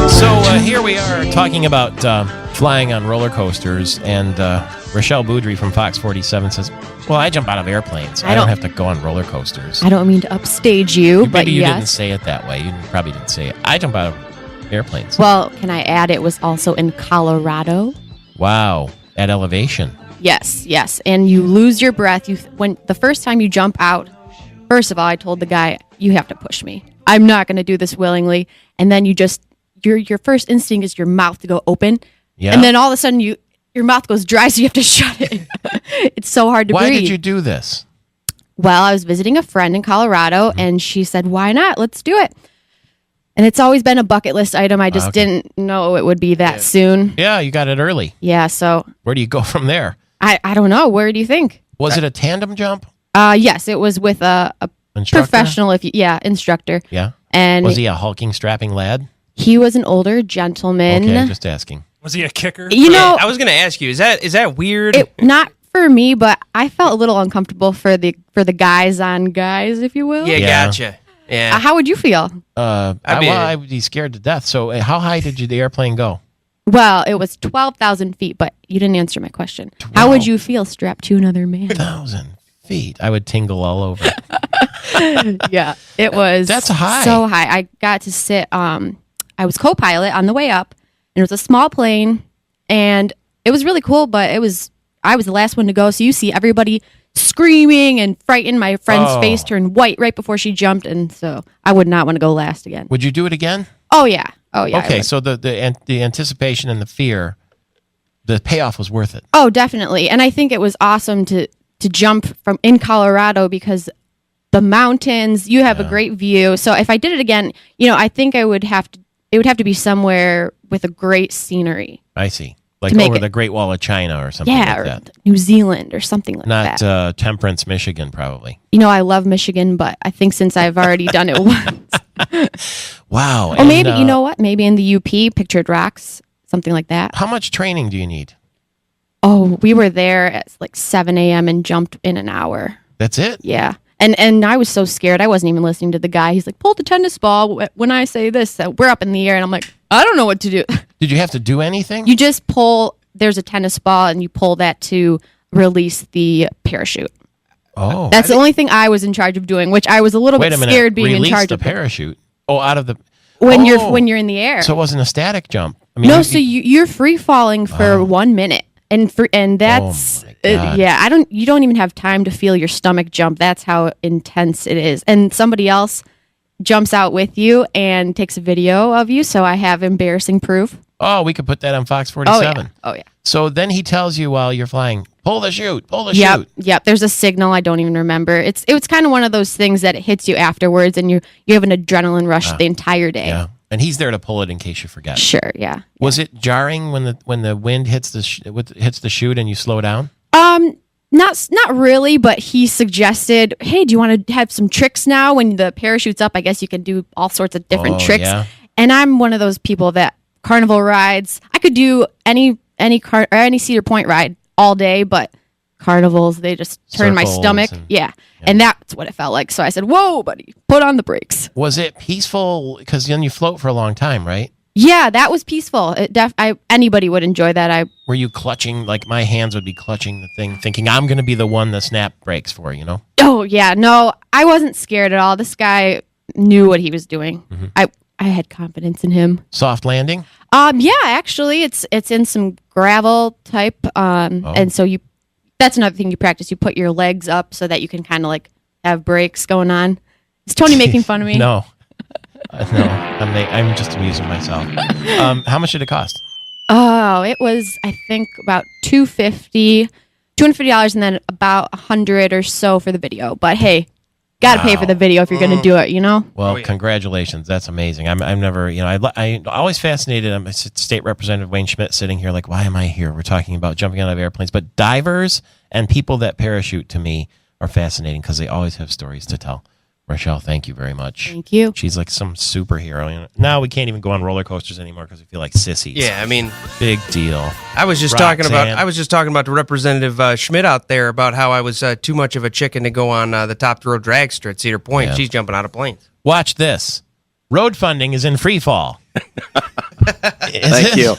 So here we are talking about flying on roller coasters, and Rachelle Boudry from Fox 47 says, well, I jump out of airplanes. I don't have to go on roller coasters. I don't mean to upstage you, but Maybe you yes. didn't say it that way. You probably didn't say it. I jump out of airplanes. Well, can I add it was also in Colorado? Wow. At elevation. Yes. And you lose your breath. When the first time you jump out, first of all, I told the guy, you have to push me. I'm not going to do this willingly. And then your first instinct is your mouth to go open. Yeah. And then all of a sudden your mouth goes dry, so you have to shut it. It's so hard to breathe. Why did you do this? Well, I was visiting a friend in Colorado, and she said, why not? Let's do it. And it's always been a bucket list item. I just didn't know it would be that soon. Yeah, you got it early. Yeah, so. Where do you go from there? I don't know. Where do you think? Was it a tandem jump? Yes, it was with a Instructor? professional, instructor. Yeah. And was he a hulking, strapping lad? he was an older gentleman. Okay, just asking. Was he a kicker? You know, I was going to ask you, is that weird? not for me, but I felt a little uncomfortable for the guys on guys, if you will. Yeah, gotcha. Yeah. How would you feel? I would be scared to death. So how high did the airplane go? Well, it was 12,000 feet, but you didn't answer my question. How would you feel strapped to another man? 1,000 feet. I would tingle all over. Yeah, it was. That's high. So high. I got to sit. I was co-pilot on the way up, and it was a small plane, and it was really cool. But I was the last one to go, so you see everybody screaming and frightened. My friend's face turned white right before she jumped, and so I would not want to go last again. Would you do it again? Oh yeah. Okay, so the anticipation and the fear, the payoff was worth it. Oh, definitely. And I think it was awesome to jump from in Colorado because the mountains, you have a great view. So if I did it again, I think it would have to be somewhere with a great scenery. I see. Like over the Great Wall of China or something like that. New Zealand or something like that. Not Temperance, Michigan, probably. I love Michigan, but I think since I've already done it once. Wow. Or maybe, you know what? Maybe in the UP, Pictured Rocks, something like that. How much training do you need? Oh, we were there at like 7 a.m. and jumped in an hour. That's it? Yeah. And I was so scared. I wasn't even listening to the guy. He's like, pull the tennis ball when I say this. So we're up in the air, and I'm like, I don't know what to do. Did you have to do anything? You just pull. There's a tennis ball, and you pull that to release the parachute. Oh. That's the only thing I was in charge of doing, which I was a little bit scared being in charge of. Release the parachute? Oh, out of the... When you're in the air. So it wasn't a static jump? I mean, no, you're free falling for 1 minute. And that's... Oh my God. Yeah, you don't even have time to feel your stomach jump. That's how intense it is. And somebody else jumps out with you and takes a video of you, so I have embarrassing proof. Oh, we could put that on Fox 47. Oh, yeah. So then he tells you while you're flying, pull the chute, pull the chute. Yep. There's a signal. I don't even remember. It was kind of one of those things that it hits you afterwards, and you have an adrenaline rush the entire day. Yeah. And he's there to pull it in case you forget. Sure, yeah. Was it jarring when the wind hits the chute and you slow down? Not really, but he suggested, hey, do you want to have some tricks now? When the parachute's up, I guess you can do all sorts of different tricks. Yeah. And I'm one of those people that carnival rides, I could do any Cedar Point ride all day, but carnivals, they just turn my stomach. And that's what it felt like. So I said, whoa, buddy, put on the brakes. Was it peaceful? Because then you float for a long time, right? Yeah, that was peaceful. Anybody would enjoy that. Were you clutching, like my hands would be clutching the thing, thinking I'm going to be the one the snap breaks for, Oh, yeah. No, I wasn't scared at all. This guy knew what he was doing. Mm-hmm. I had confidence in him. Soft landing? Yeah, actually, it's in some gravel type. And so that's another thing you practice. You put your legs up so that you can kind of like have brakes going on. Is Tony making fun of me? No. No, I'm just amusing myself. How much did it cost? Oh, it was, I think, about $250, and then about $100 or so for the video. But hey, got to pay for the video if you're going to do it, Well, congratulations. That's amazing. I'm never, I always fascinated. I'm State Representative Wayne Schmidt sitting here like, why am I here? We're talking about jumping out of airplanes. But divers and people that parachute to me are fascinating because they always have stories to tell. Rachelle, thank you very much. Thank you. She's like some superhero. Now we can't even go on roller coasters anymore because we feel like sissies. Yeah, I mean, big deal. I was just talking about the Representative Schmidt out there about how I was too much of a chicken to go on the top throw dragster at Cedar Point. Yeah. She's jumping out of planes. Watch this. road funding is in free fall. Thank you.